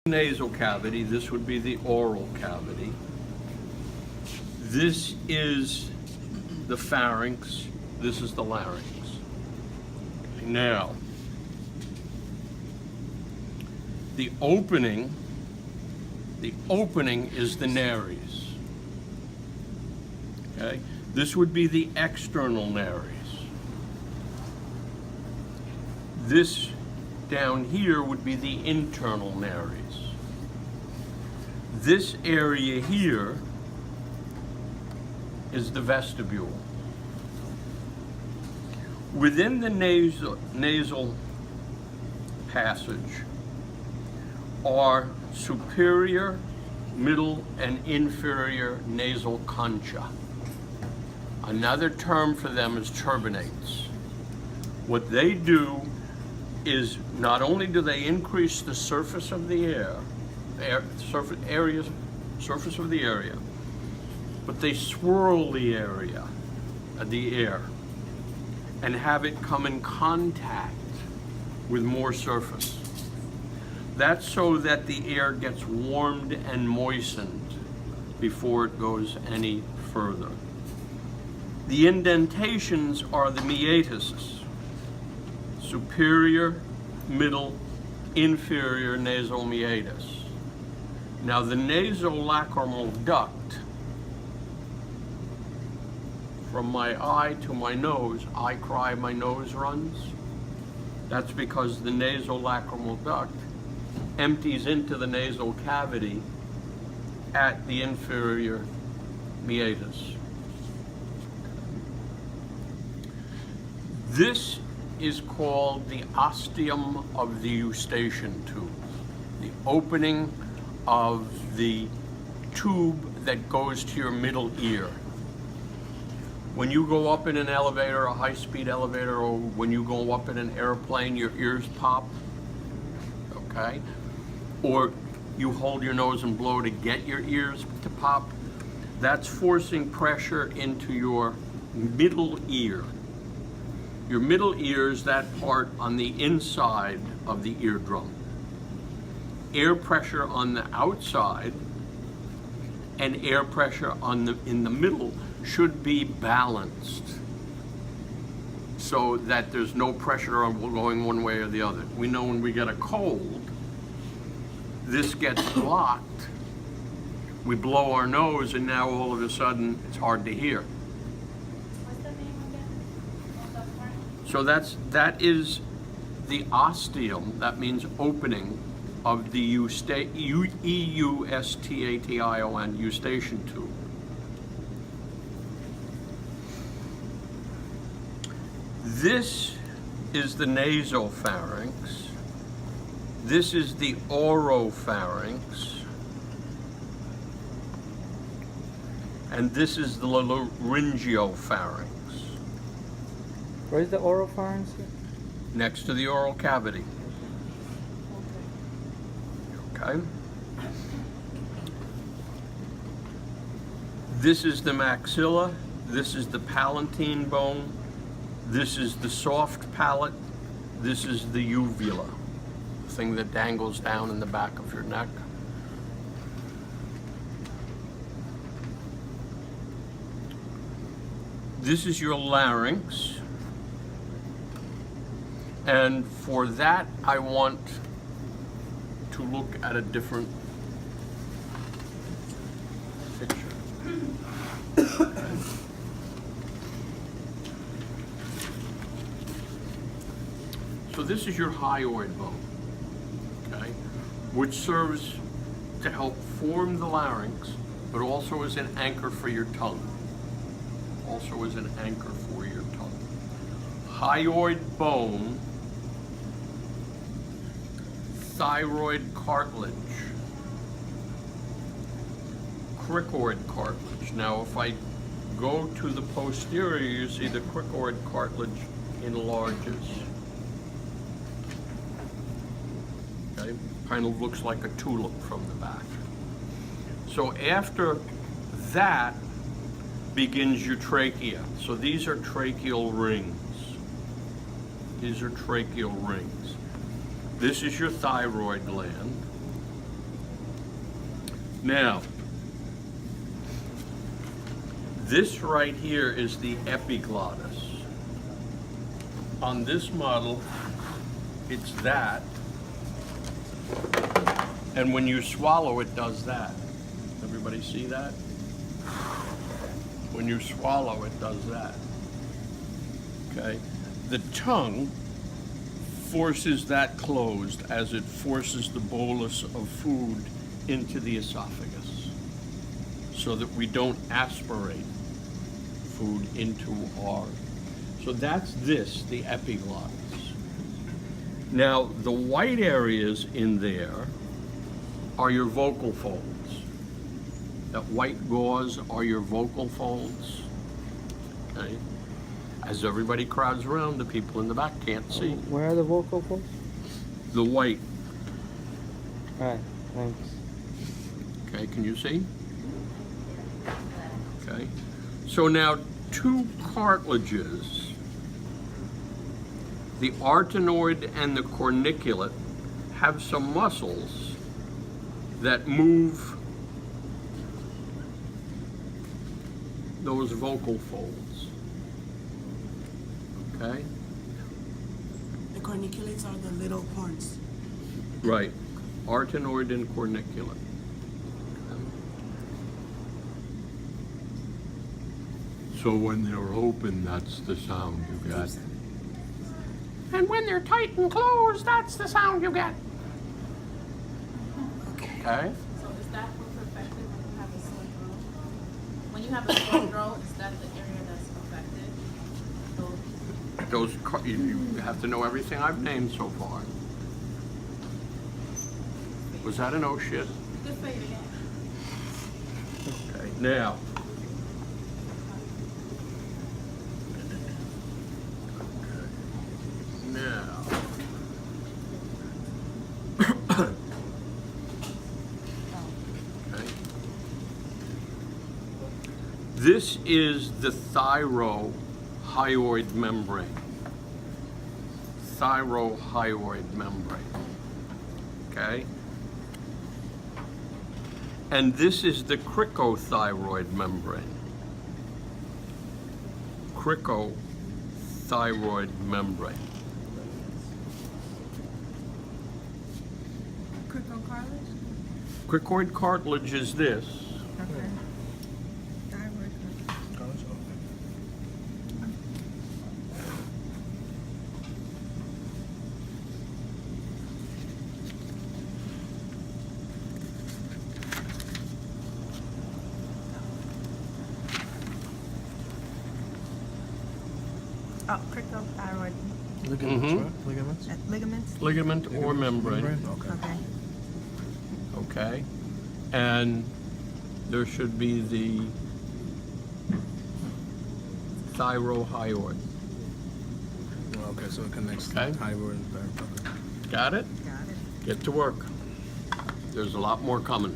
Nasal cavity, this would be the oral cavity. This is the pharynx, this is the larynx. Now, the opening is the nares. Okay? This would be the external nares. This down here would be the internal nares. This area here is the vestibule. Within the nasal passage are superior, middle, and inferior nasal concha. Another term for them is turbinates. What they do is not only do they increase the surface of the surface of the area, but they swirl the area, the air, and have it come in contact with more surface. That's so that the air gets warmed and moistened before it goes any further. The indentations are the meatus, superior, middle, inferior nasal meatus. Now the nasolacrimal duct, from my eye to my nose, I cry, my nose runs. That's because the nasolacrimal duct empties into the nasal cavity at the inferior meatus. This is called the ostium of the Eustachian tube, the opening of the tube that goes to your middle ear. When you go up in an elevator, a high-speed elevator, or when you go up in an airplane, your ears pop, okay? Or you hold your nose and blow to get your ears to pop. That's forcing pressure into your middle ear. Your middle ear is that part on the inside of the eardrum. Air pressure on the outside and air pressure in the middle should be balanced so that there's no pressure on going one way or the other. We know when we get a cold, this gets blocked. We blow our nose and now all of a sudden it's hard to hear. What's the name again of the pharynx? So that is the ostium, that means opening, of the Eustachian Eustachian tube. This is the nasopharynx. This is the oropharynx. And this is the laryngopharynx. Where's the oropharynx? Next to the oral cavity. Okay. This is the maxilla. This is the palatine bone. This is the soft palate. This is the uvula, the thing that dangles down in the back of your neck. This is your larynx. And for that, I want to look at a different picture. So this is your hyoid bone, okay, which serves to help form the larynx, but also as an anchor for your tongue. Also as an anchor for your tongue. Hyoid bone, thyroid cartilage, cricoid cartilage. Now if I go to the posterior, you see the cricoid cartilage enlarges. Okay, kind of looks like a tulip from the back. So after that begins your trachea. So these are tracheal rings. These are tracheal rings. This is your thyroid gland. Now, this right here is the epiglottis. On this model, it's that. And when you swallow, it does that. Everybody see that? When you swallow, it does that. Okay? The tongue forces that closed as it forces the bolus of food into the esophagus so that we don't aspirate food into our. So that's this, the epiglottis. Now, the white areas in there are your vocal folds. That white gauze are your vocal folds. Okay? As everybody crowds around, the people in the back can't see. Where are the vocal folds? The white. Alright, thanks. Okay, can you see? Okay. So now two cartilages, the arytenoid and the corniculate, have some muscles that move those vocal folds. Okay? The corniculates are the little horns. Right. Arytenoid and corniculate. So when they're open, that's the sound you get. And when they're tight and closed, that's the sound you get. Okay? So is that what's affected when you have a sore throat? When you have a sore throat, is that the area that's affected? You have to know everything I've named so far. Was that an oh shit? Just say it again. Okay, now. Now. Okay. This is the thyrohyoid membrane. Thyrohyoid membrane. Okay? And this is the cricothyroid membrane. Cricothyroid membrane. Cricoid cartilage? Cricoid cartilage is this. Okay. Thyroid cartilage. Oh, cricothyroid Ligaments, Mhm. right? Ligaments? ligaments? Ligament or membrane. Okay. Okay. Okay? And there should be the thyrohyoid. Okay, so it connects Okay. thyroid and thyroid. Okay. Got it? Got it. Get to work. There's a lot more coming.